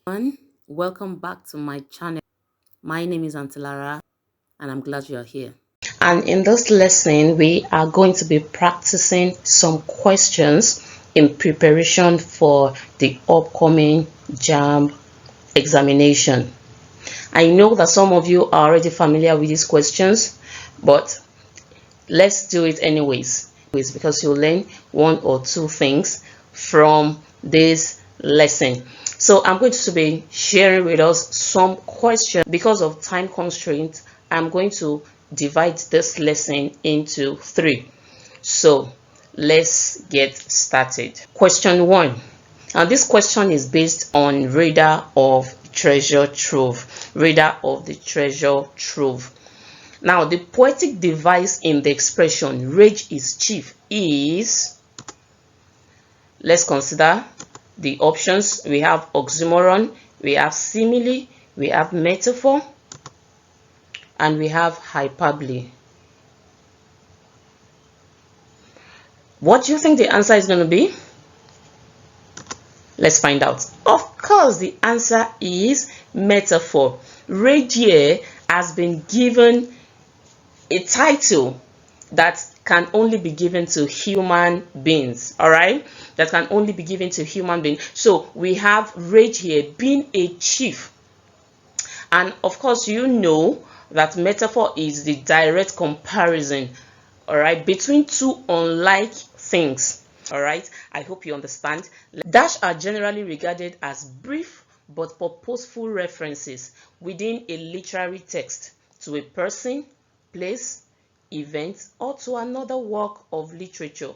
Everyone, welcome back to my channel. My name is Auntie Lara and I'm glad you're here. And in this lesson, we are going to be practicing some questions in preparation for the upcoming Jamb examination. I know that some of you are already familiar with these questions, but let's do it anyways because you'll learn one or two things from this lesson. So I'm going to be sharing with us some questions. Because of time constraints, I'm going to divide this lesson into three. So let's get started. Question 1. And this question is based on Radar of Treasure Trove. Radar of the Treasure Trove. Now, the poetic device in the expression rage is chief is, let's consider the options. We have oxymoron, we have simile, we have metaphor, and we have hyperbole. What do you think the answer is going to be? Let's find out. Of course, the answer is metaphor. Rage here has been given a title that can only be given to human beings. All right, that can only be given to human beings. So we have rage here being a chief, and of course you know that metaphor is the direct comparison, all right, between two unlike things. All right, I hope you understand. Dash are generally regarded as brief but purposeful references within a literary text to a person, place, event, or to another work of literature.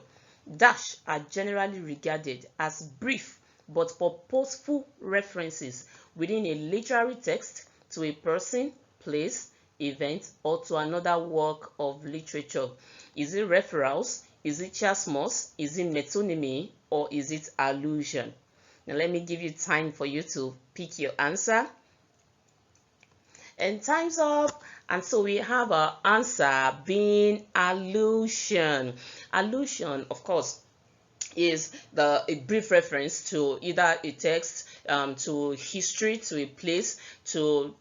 Dash are generally regarded as brief but purposeful references within a literary text to a person, place, event, or to another work of literature. Is it referrals? Is it chiasmus? Is it metonymy? Or is it allusion? Now let me give you time for you to pick your answer. And time's up. And so we have our answer being allusion. Allusion, of course, is a brief reference to either a text, to history, to a place, to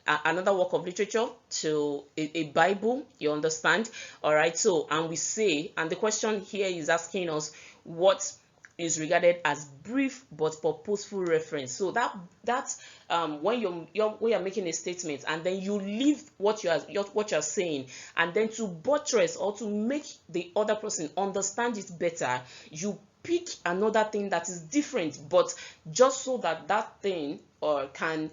another work of literature, to a Bible, you understand? All right, so and we say, and the question here is asking us what is regarded as brief but purposeful reference. So that's when you're making a statement and then you leave what you're saying, and then to buttress or to make the other person understand it better, you pick another thing that is different, but just so that that thing can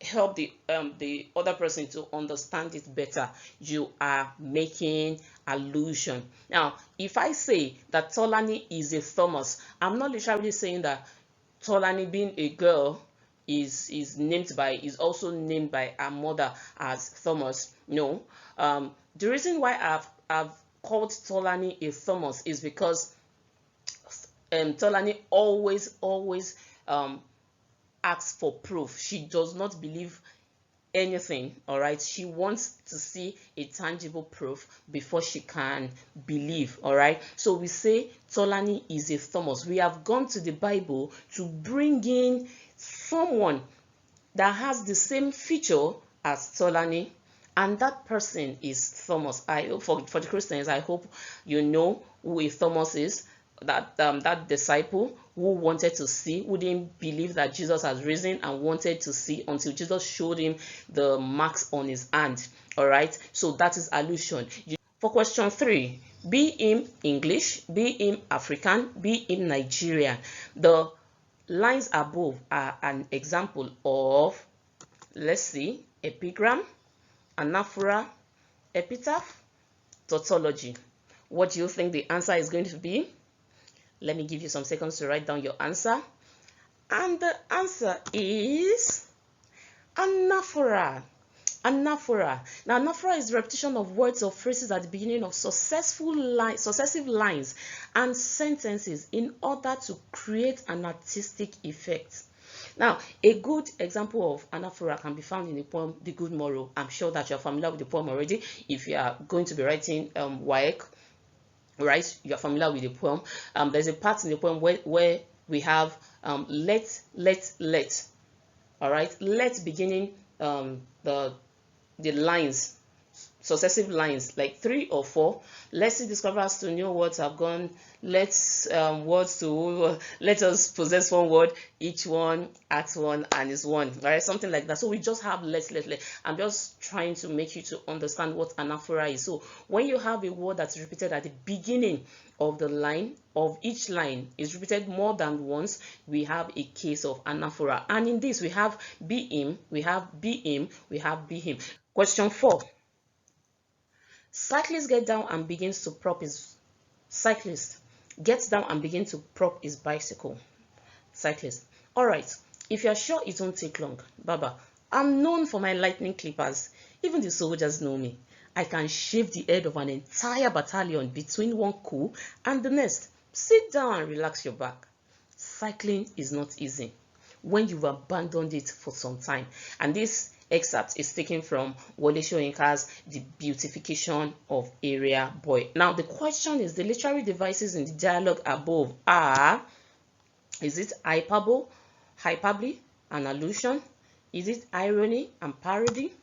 help the other person to understand it better, you are making allusion. Now, if I say that Tolani is a Thomas, I'm not literally saying that Tolani, being a girl, is also named by her mother as Thomas. No. The reason why I've called Tolani a Thomas is because Tolani always asks for proof. She does not believe anything. All right, she wants to see a tangible proof before she can believe. All right, so we say Tolani is a Thomas. We have gone to the Bible to bring in someone that has the same feature as Tolani, and that person is Thomas. For the Christians, I hope you know who a Thomas is. That disciple who wanted to see, who didn't believe that Jesus has risen and wanted to see until Jesus showed him the marks on his hand. All right, so that is allusion. For question 3, be him English, be him African, be him Nigerian. The lines above are an example of, let's see, epigram, anaphora, epitaph, tautology. What do you think the answer is going to be? Let me give you some seconds to write down your answer. And the answer is anaphora. Anaphora. Now, anaphora is repetition of words or phrases at the beginning of successive lines and sentences in order to create an artistic effect. Now, a good example of anaphora can be found in the poem The Good Morrow. I'm sure that you're familiar with the poem already. If you are going to be writing WAEC, right, you're familiar with the poem. There's a part in the poem where we have let. All right, let beginning the lines, successive lines like 3 or 4. Let's see discovers to new words have gone. Let's words to let us possess one word, each one at one and is one, right? Something like that. So we just have let. I'm just trying to make you to understand what anaphora is. So when you have a word that's repeated at the beginning of the line, of each line is repeated more than once, we have a case of anaphora. And in this we have be him, we have be him, we have be him. Question 4. Cyclist gets down and begins to prop his bicycle. Cyclist. All right. If you're sure it won't take long, Baba, I'm known for my lightning clippers. Even the soldiers know me. I can shave the head of an entire battalion between one coup and the next. Sit down and relax your back. Cycling is not easy when you've abandoned it for some time. And this excerpt is taken from Wole Soyinka's The Beautification of Area Boy. Now the question is, the literary devices in the dialogue above are: is it hyperbole and allusion? Is it irony and parody?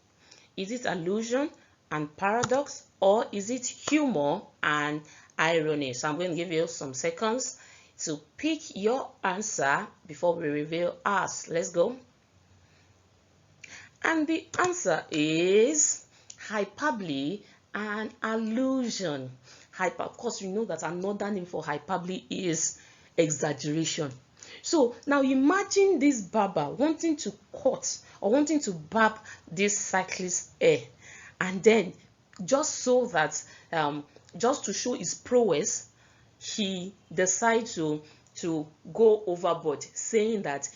Is it allusion and paradox? Or is it humor and irony? So I'm going to give you some seconds to pick your answer before we reveal ours. Let's go. And the answer is hyperbole and allusion. Of course, you know that another name for hyperbole is exaggeration. So now imagine this barber wanting to cut or wanting to barb this cyclist's hair, and then just so that just to show his prowess, he decides to go overboard, saying that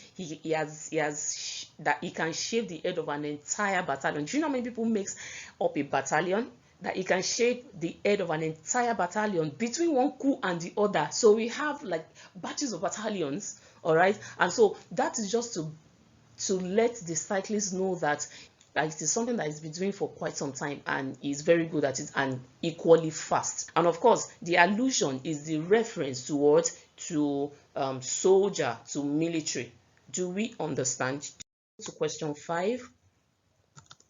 that he can shave the head of an entire battalion. Do you know how many people makes up a battalion? That he can shave the head of an entire battalion between one coup and the other. So we have like batches of battalions, all right? And so that is just to let the cyclists know that it is something that he's been doing for quite some time and is very good at it and equally fast. And of course, the allusion is the reference towards to soldier, to military. Do we understand? To question 5.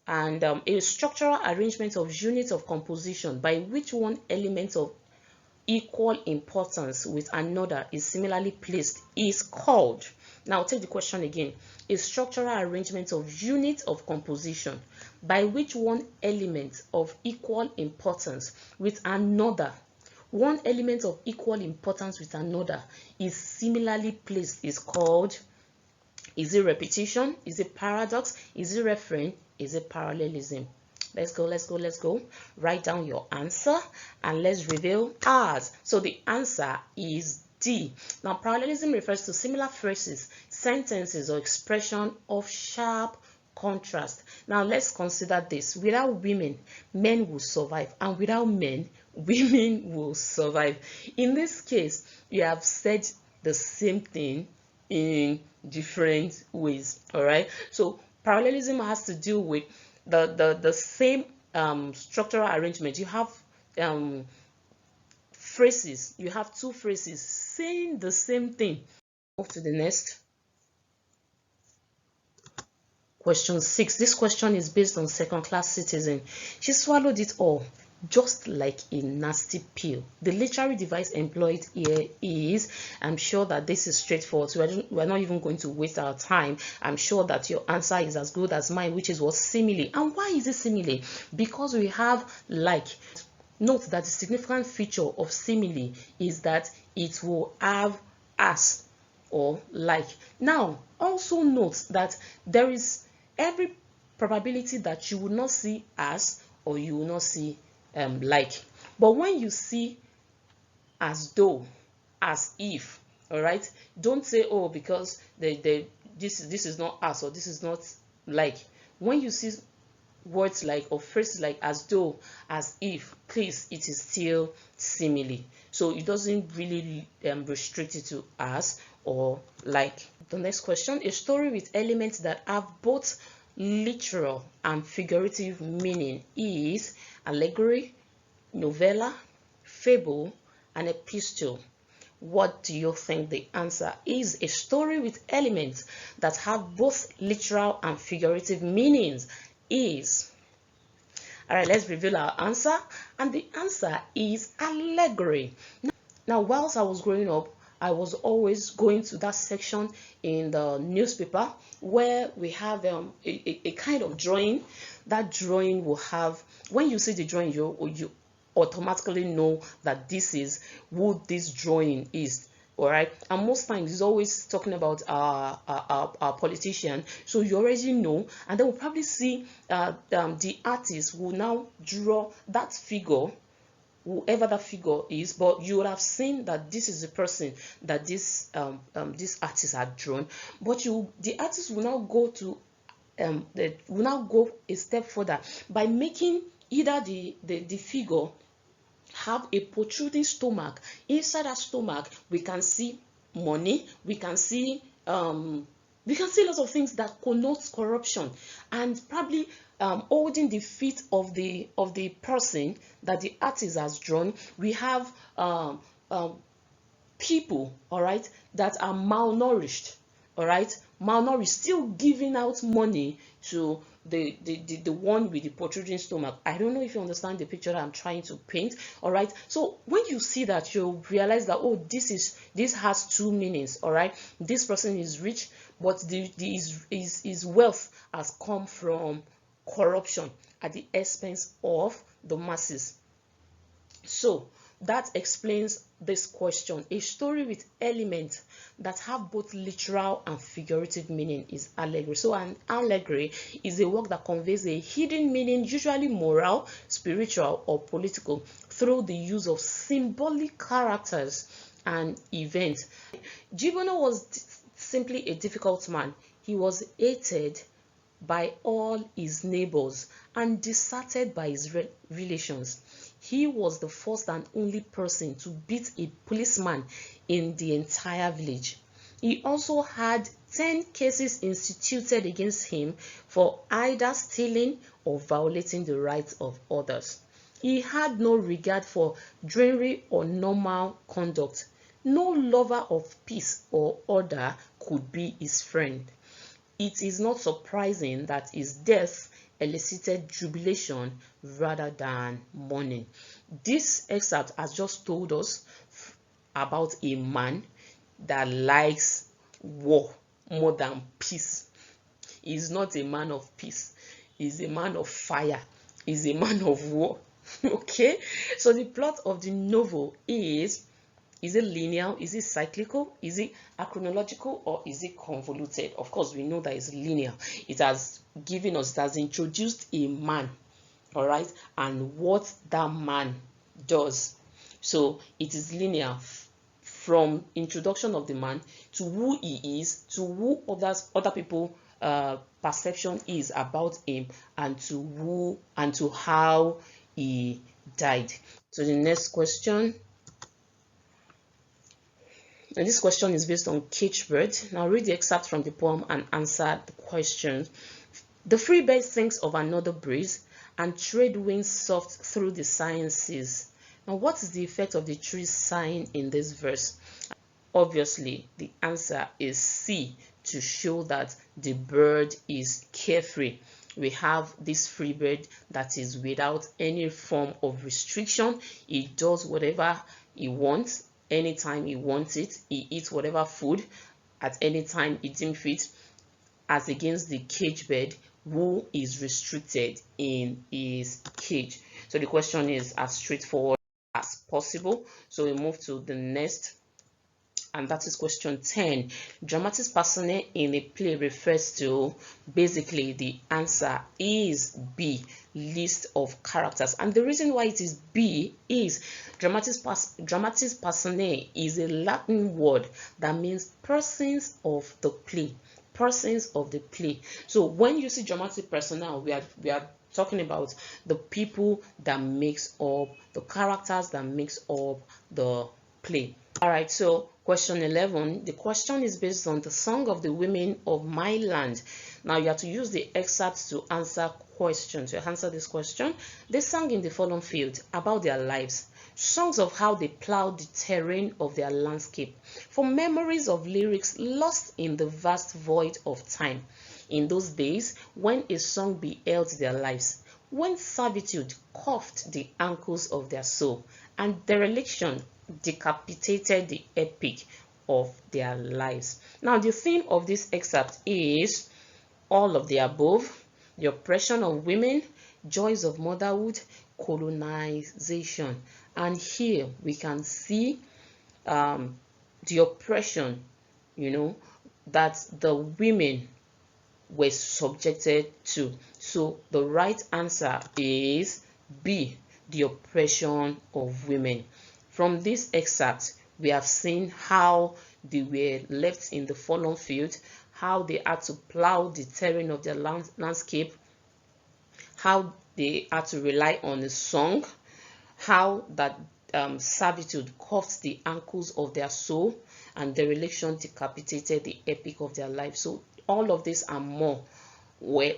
And a structural arrangement of units of composition by which one element of equal importance with another is similarly placed is called. Now take the question again. A structural arrangement of units of composition by which one element of equal importance with another, one element of equal importance with another is similarly placed is called. Is it repetition? Is it paradox? Is it refrain? Is it parallelism? Let's go. Write down your answer and let's reveal ours. So the answer is D. Now parallelism refers to similar phrases, sentences, or expression of sharp contrast. Now let's consider this. Without women, men will survive, and without men, women will survive. In this case, you have said the same thing in different ways. All right, so parallelism has to do with the same structural arrangement. You have phrases, you have two phrases saying the same thing. Move to the next. Question 6. This question is based on second-class citizen. She swallowed it all, just like a nasty pill. The literary device employed here is, I'm sure that this is straightforward, so we're not even going to waste our time. I'm sure that your answer is as good as mine, which is what? Simile. And why is it simile? Because we have like. Note that the significant feature of simile is that it will have as or like. Now also note that there is every probability that you will not see as or you will not see like. But when you see as though, as if, all right, don't say, oh, because this is not as or this is not like. When you see words like or phrases like as though, as if, please, it is still simile. So it doesn't really restrict it to as or like. The next question: a story with elements that have both literal and figurative meaning is allegory, novella, fable, and epistle. What do you think the answer is? A story with elements that have both literal and figurative meanings is. All right, let's reveal our answer. And the answer is allegory. Now, whilst I was growing up, I was always going to that section in the newspaper where we have a kind of drawing. That drawing will have, when you see the drawing, you automatically know that this is who this drawing is. All right, and most times it's always talking about our politician, so you already know. And then we'll probably see the artist will now draw that figure, whoever that figure is, but you would have seen that this is the person that this artist had drawn. But the artist will now go to will now go a step further by making either the figure have a protruding stomach. Inside that stomach we can see money, we can see lots of things that connotes corruption, and probably holding the feet of the person that the artist has drawn. We have people, all right, that are malnourished, all right, malnourished, still giving out money to the one with the protruding stomach. I don't know if you understand the picture that I'm trying to paint. All right, so when you see that, you realize that, oh, this has two meanings. All right, this person is rich, but his wealth has come from corruption at the expense of the masses. So that explains this question. A story with elements that have both literal and figurative meaning is allegory. So an allegory is a work that conveys a hidden meaning, usually moral, spiritual, or political, through the use of symbolic characters and events. Gibbon was simply a difficult man. He was hated by all his neighbors and deserted by his relations. He was the first and only person to beat a policeman in the entire village. He also had 10 cases instituted against him for either stealing or violating the rights of others. He had no regard for drudgery or normal conduct. No lover of peace or order could be his friend. It is not surprising that his death elicited jubilation rather than mourning. This excerpt has just told us about a man that likes war more than peace. He's not a man of peace. He's a man of fire. He's a man of war. Okay, so the plot of the novel is it linear? Is it cyclical? Is it chronological? Or is it convoluted? Of course, we know that it's linear. It has introduced a man, all right, and what that man does. So it is linear from introduction of the man to who he is, to who other people perception is about him, and to how he died. So the next question. And this question is based on Cagebird. Now read the excerpt from the poem and answer the question. The free bird thinks of another breeze, and trade winds soft through the sciences. Now what is the effect of the trees sighing in this verse? Obviously, the answer is C, to show that the bird is carefree. We have this free bird that is without any form of restriction. He does whatever he wants. Anytime he wants it, he eats whatever food at any time he deems fit, as against the cage bird who is restricted in his cage. So the question is as straightforward as possible. So we move to the next, and that is question 10. Dramatis personae in a play refers to, basically the answer is B, list of characters. And the reason why it is B is dramatis personae is a Latin word that means persons of the play. Persons of the play. So when you see dramatis personae, we are talking about the people that makes up the characters that makes up the play. All right, so question 11. The question is based on the song of the women of my land. Now you have to use the excerpt to answer questions. To answer this question, they sang in the following field about their lives. songs of how they plowed the terrain of their landscape, for memories of lyrics lost in the vast void of time. In those days, when a song beheld their lives, when servitude cuffed the ankles of their soul, and dereliction decapitated the epic of their lives. Now, the theme of this excerpt is all of the above: the oppression of women, joys of motherhood, colonization. And here we can see the oppression, that the women were subjected to. So the right answer is B, the oppression of women. From this excerpt, we have seen how they were left in the fallen field, how they had to plow the terrain of their landscape, how they had to rely on a song, how that servitude cuffed the ankles of their soul, and dereliction decapitated the epic of their life. So all of this and more were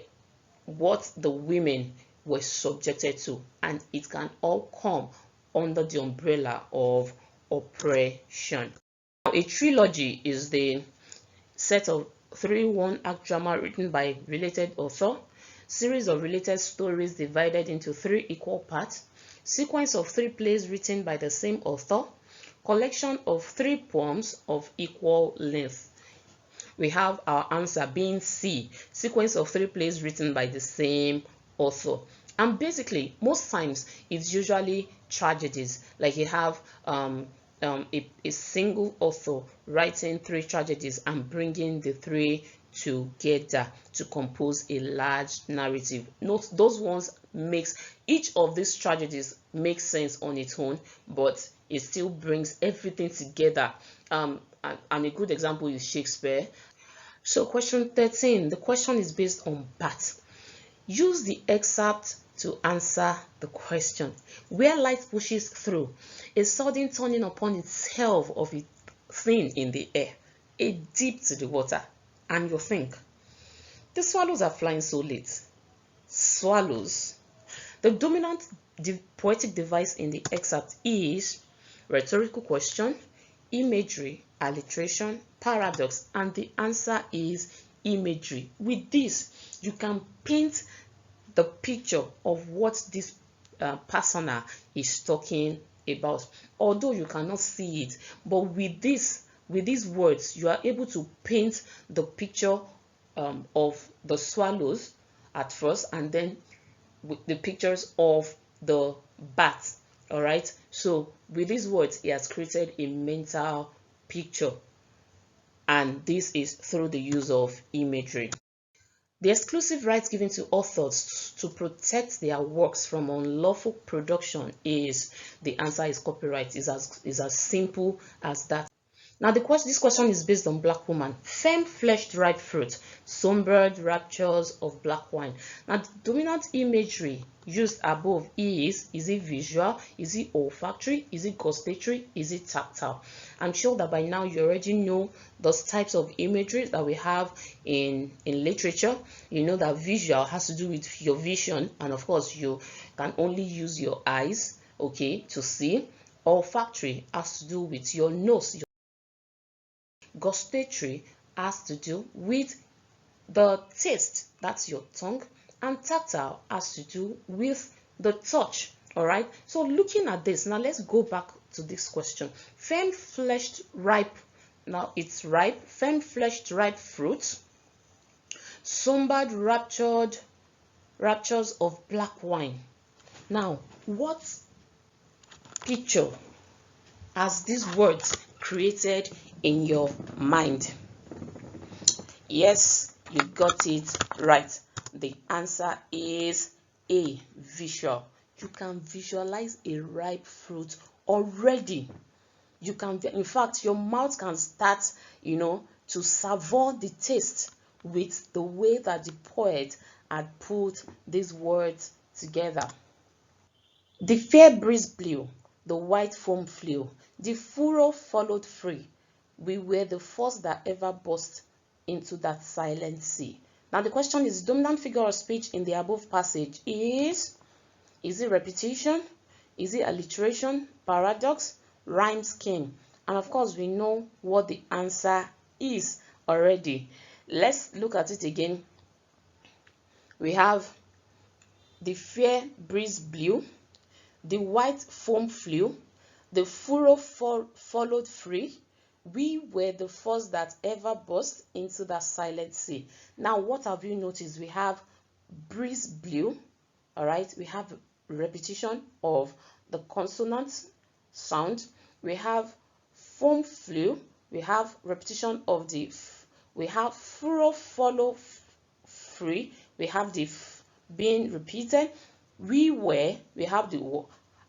what the women were subjected to, and it can all come under the umbrella of oppression. Now, a trilogy is the set of 3 one-act drama written by related author, series of related stories divided into 3 equal parts, sequence of 3 plays written by the same author, collection of 3 poems of equal length. We have our answer being C, sequence of 3 plays written by the same author. And basically, most times it's usually tragedies, like you have a single author writing 3 tragedies and bringing the 3 together to compose a large narrative. Note those ones makes each of these tragedies makes sense on its own, but it still brings everything together. And a good example is Shakespeare. So question 13, the question is based on part. Use the excerpt to answer the question. Where light pushes through, a sudden turning upon itself of a thing in the air, a deep to the water, and you think, the swallows are flying so late. Swallows. The dominant poetic device in the excerpt is rhetorical question, imagery, alliteration, paradox, and the answer is imagery. With this, you can paint the picture of what this persona is talking about, although you cannot see it. But with these words, you are able to paint the picture of the swallows at first, and then with the pictures of the bat. All right, so with these words, he has created a mental picture, and this is through the use of imagery. The exclusive rights given to authors to protect their works from unlawful production is, the answer is copyright. Is as simple as that. Now this question is based on Black Woman. Firm fleshed ripe fruit, songbird raptures of black wine. Now the dominant imagery used above is it visual, is it olfactory, is it gustatory, is it tactile? I'm sure that by now you already know those types of imagery that we have in literature. You know that visual has to do with your vision, and of course you can only use your eyes, okay, to see. Olfactory has to do with your nose. Gustatory has to do with the taste, that's your tongue, and tactile has to do with the touch. All right, so looking at this, now let's go back to this question. Firm fleshed ripe, now it's ripe, firm fleshed ripe fruit, songbird raptures of black wine. Now what picture has these words created in your mind? Yes, you got it right. The answer is A, visual. You can visualize a ripe fruit already. You can, in fact, your mouth can start, to savor the taste with the way that the poet had put these words together. The fair breeze blew, the white foam flew, the furrow followed free. We were the first that ever burst into that silent sea. Now the question is, dominant figure of speech in the above passage is it repetition? Is it alliteration, paradox, rhyme scheme. And of course, we know what the answer is already. Let's look at it again. We have the fair breeze blew, the white foam flew, the furrow followed free. We were the first that ever burst into that silent sea. Now, what have you noticed? We have breeze blew, all right? We have repetition of the consonant sound. We have foam flew. We have repetition of the we have furrow follow free. We have the being repeated. We have the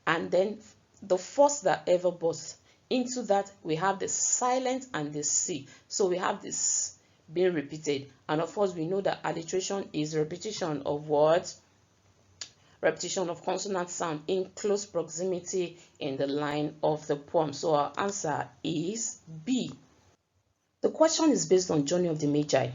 and then the first that ever burst into that, we have the silent and the sea. So we have this being repeated, and of course we know that alliteration is repetition of words, repetition of consonant sound in close proximity in the line of the poem. So our answer is B. The question is based on Journey of the Magi.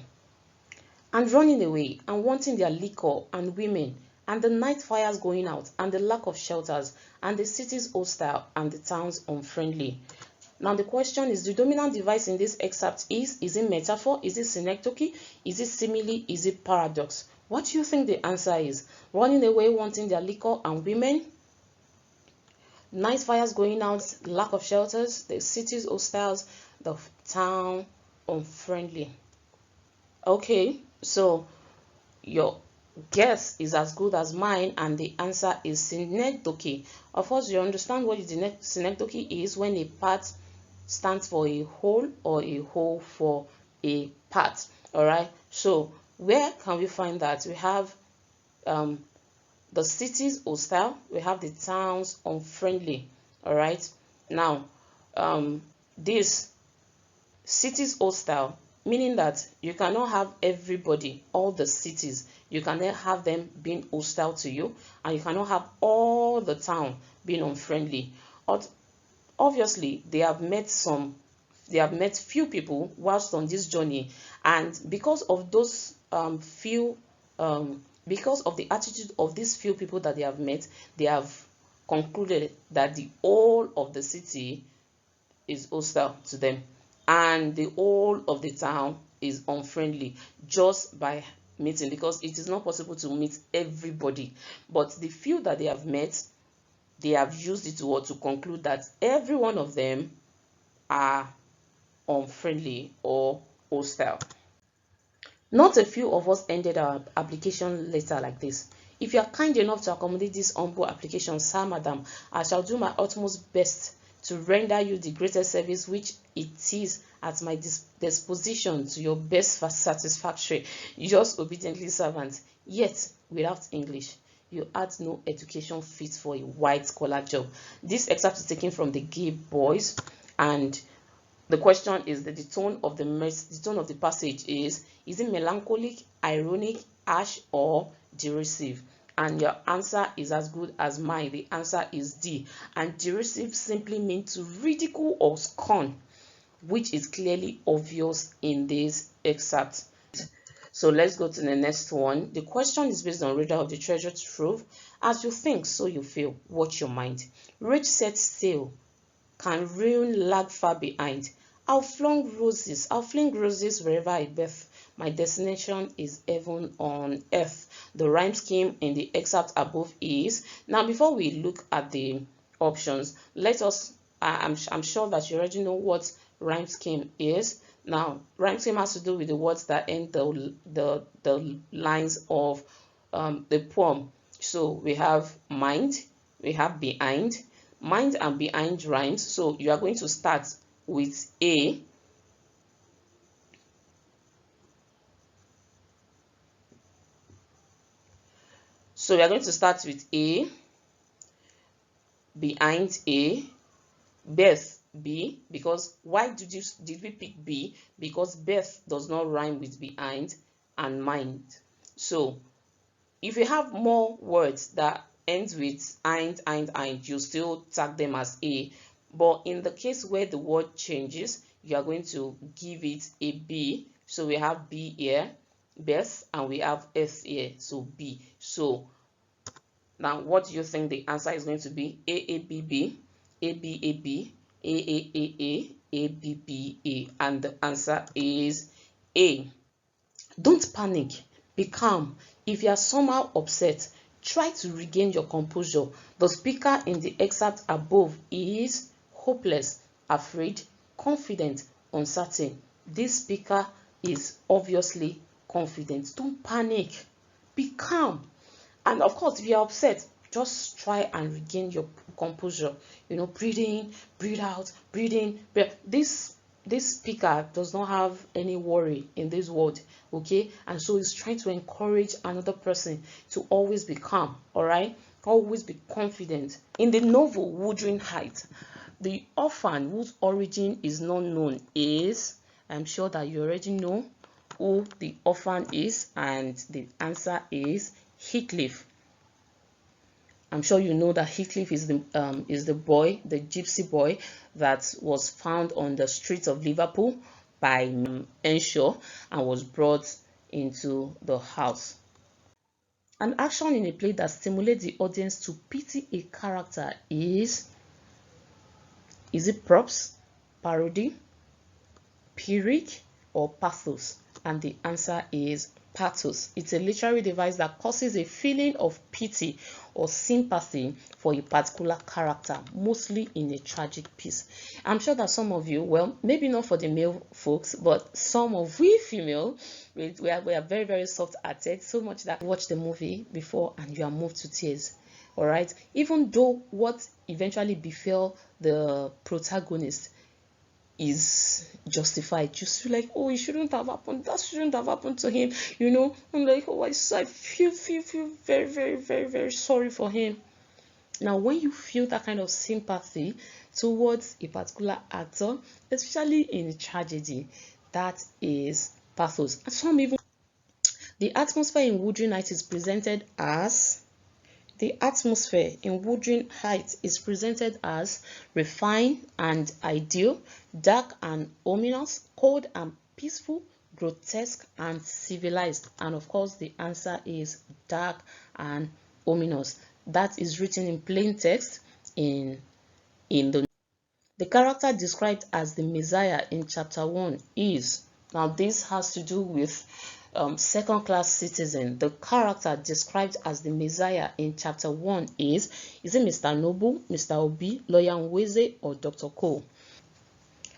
And running away, and wanting their liquor and women, and the night fires going out, and the lack of shelters, and the cities hostile, and the towns unfriendly. Now the question is, the dominant device in this excerpt is it metaphor, is it synecdoche, is it simile, is it paradox? What do you think the answer is? Running away, wanting their liquor and women, night fires going out, lack of shelters, the cities hostiles, the town unfriendly. Okay, so your guess is as good as mine, and the answer is synecdoche. Of course, you understand what the synecdoche is, when a part stands for a whole or a whole for a part. All right, so where can we find that? We have the cities hostile, we have the towns unfriendly. All right, now this cities hostile, meaning that you cannot have everybody, all the cities, you cannot have them being hostile to you, and you cannot have all the town being unfriendly. Obviously, they have met few people whilst on this journey, and because of those because of the attitude of these few people that they have met, they have concluded that the whole of the city is hostile to them, and the whole of the town is unfriendly, just by meeting, because it is not possible to meet everybody. But the few that they have met, they have used it to conclude that every one of them are unfriendly or hostile. Not a few of us ended our application letter like this. If you are kind enough to accommodate this humble application, sir, madam, I shall do my utmost best to render you the greatest service which it is at my disposition to your best satisfactory. Yours obediently, servant. Yet, without English, you had no education fit for a white-collar job. This excerpt is taken from the Gay Boys, and the question is that the tone of the passage is it melancholic, ironic, harsh, or derisive? And your answer is as good as mine. The answer is D. And derisive simply means to ridicule or scorn, which is clearly obvious in this excerpt. So let's go to the next one. The question is based on Riddle of the Treasure Trove. As you think, so you feel. Watch your mind. Rage set sail, can ruin lag far behind. I'll fling roses wherever I birth. My destination is heaven on earth. The rhyme scheme in the excerpt above is. Now, before we look at the options, let us. I'm sure that you already know what rhyme scheme is. Now, rhyme scheme has to do with the words that end the lines of the poem. So we have mind, we have behind. Mind and behind rhymes. So you are going to start with A. So we are going to start with A, behind A, birth B, because why did we pick B? Because birth does not rhyme with behind, and mind. So if you have more words that ends with "eind," you still tag them as A. But in the case where the word changes, you are going to give it a B. So we have B here, birth, and we have S here, so B. So now what do you think the answer is going to be? A, B, B. A B A B, A A A A, A B B A, and the answer is A. Don't panic, be calm. If you are somehow upset, try to regain your composure. The speaker in the excerpt above is hopeless, afraid, confident, uncertain. This speaker is obviously confident. Don't panic, be calm. And of course, if you're upset, just try and regain your composure. Breathe in, breathe out, breathe in. This speaker does not have any worry in this word, okay? And so he's trying to encourage another person to always be calm, all right? Always be confident. In the novel Wuthering Heights, the orphan whose origin is not known is, I'm sure that you already know who the orphan is, and the answer is Heathcliff. I'm sure you know that Heathcliff is the boy, the gypsy boy that was found on the streets of Liverpool by Ensure and was brought into the house. An action in a play that stimulates the audience to pity a character is it props, parody, pyrrhic, or pathos? And the answer is pathos. It's a literary device that causes a feeling of pity or sympathy for a particular character, mostly in a tragic piece. I'm sure that some of you, well, maybe not for the male folks, but some of we female, we are very, very soft-hearted, so much that you watch the movie before and you are moved to tears. All right, even though what eventually befell the protagonist is justified, you feel like, oh, it shouldn't have happened, that shouldn't have happened to him. I'm like, oh, I feel very, very, very, very sorry for him. Now, when you feel that kind of sympathy towards a particular actor, especially in a tragedy, that is pathos. And some even, the atmosphere in Wuthering Heights is presented as refined and ideal, dark and ominous, cold and peaceful, grotesque and civilized. And of course, the answer is dark and ominous. That is written in plain text in the character described as the Messiah in chapter 1 is, now this has to do with second-class citizen. The character described as the Messiah in chapter 1 is it Mr. Noble, Mr. Obi, Lawyer Nweze, or Dr. Cole?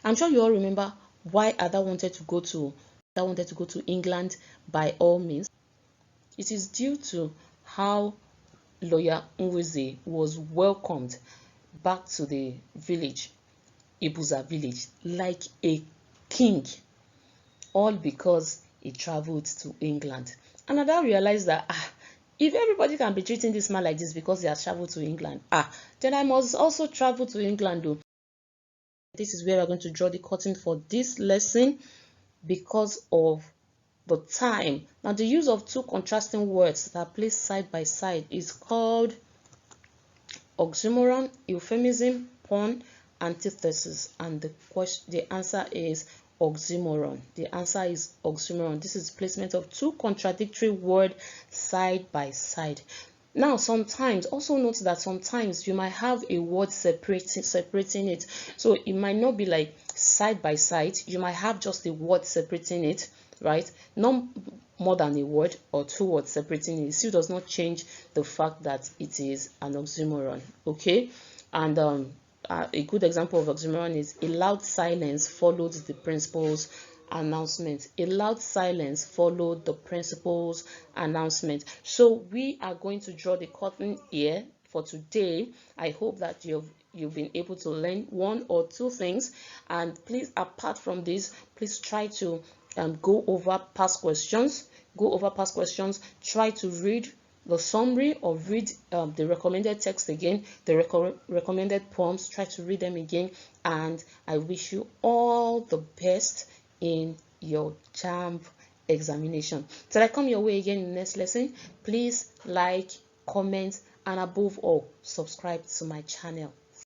I'm sure you all remember why Ada wanted to go to England by all means. It is due to how Lawyer Nweze was welcomed back to the village, Ibuza village, like a king, all because he traveled to England. And I realized that if everybody can be treating this man like this because he has traveled to England, then I must also travel to England though. This is where we're going to draw the curtain for this lesson because of the time. Now, the use of two contrasting words that are placed side by side is called oxymoron, euphemism, pun, antithesis, and the answer is oxymoron. The answer is oxymoron. This is placement of two contradictory words side by side. Now, also note that sometimes you might have a word separating it. So it might not be like side by side. You might have just a word separating it, right? No more than a word or two words separating it. It still does not change the fact that it is an oxymoron, okay? And a good example of oxymoron is a loud silence followed the principal's announcement. A loud silence followed the principal's announcement. So we are going to draw the curtain here for today. I hope that you've been able to learn one or two things, and please, apart from this, please try to go over past questions. Try to read the summary or read the recommended text again, the recommended poems. Try to read them again, and I wish you all the best in your Jamb examination. Till I come your way again in the next lesson, please like, comment, and above all, subscribe to my channel.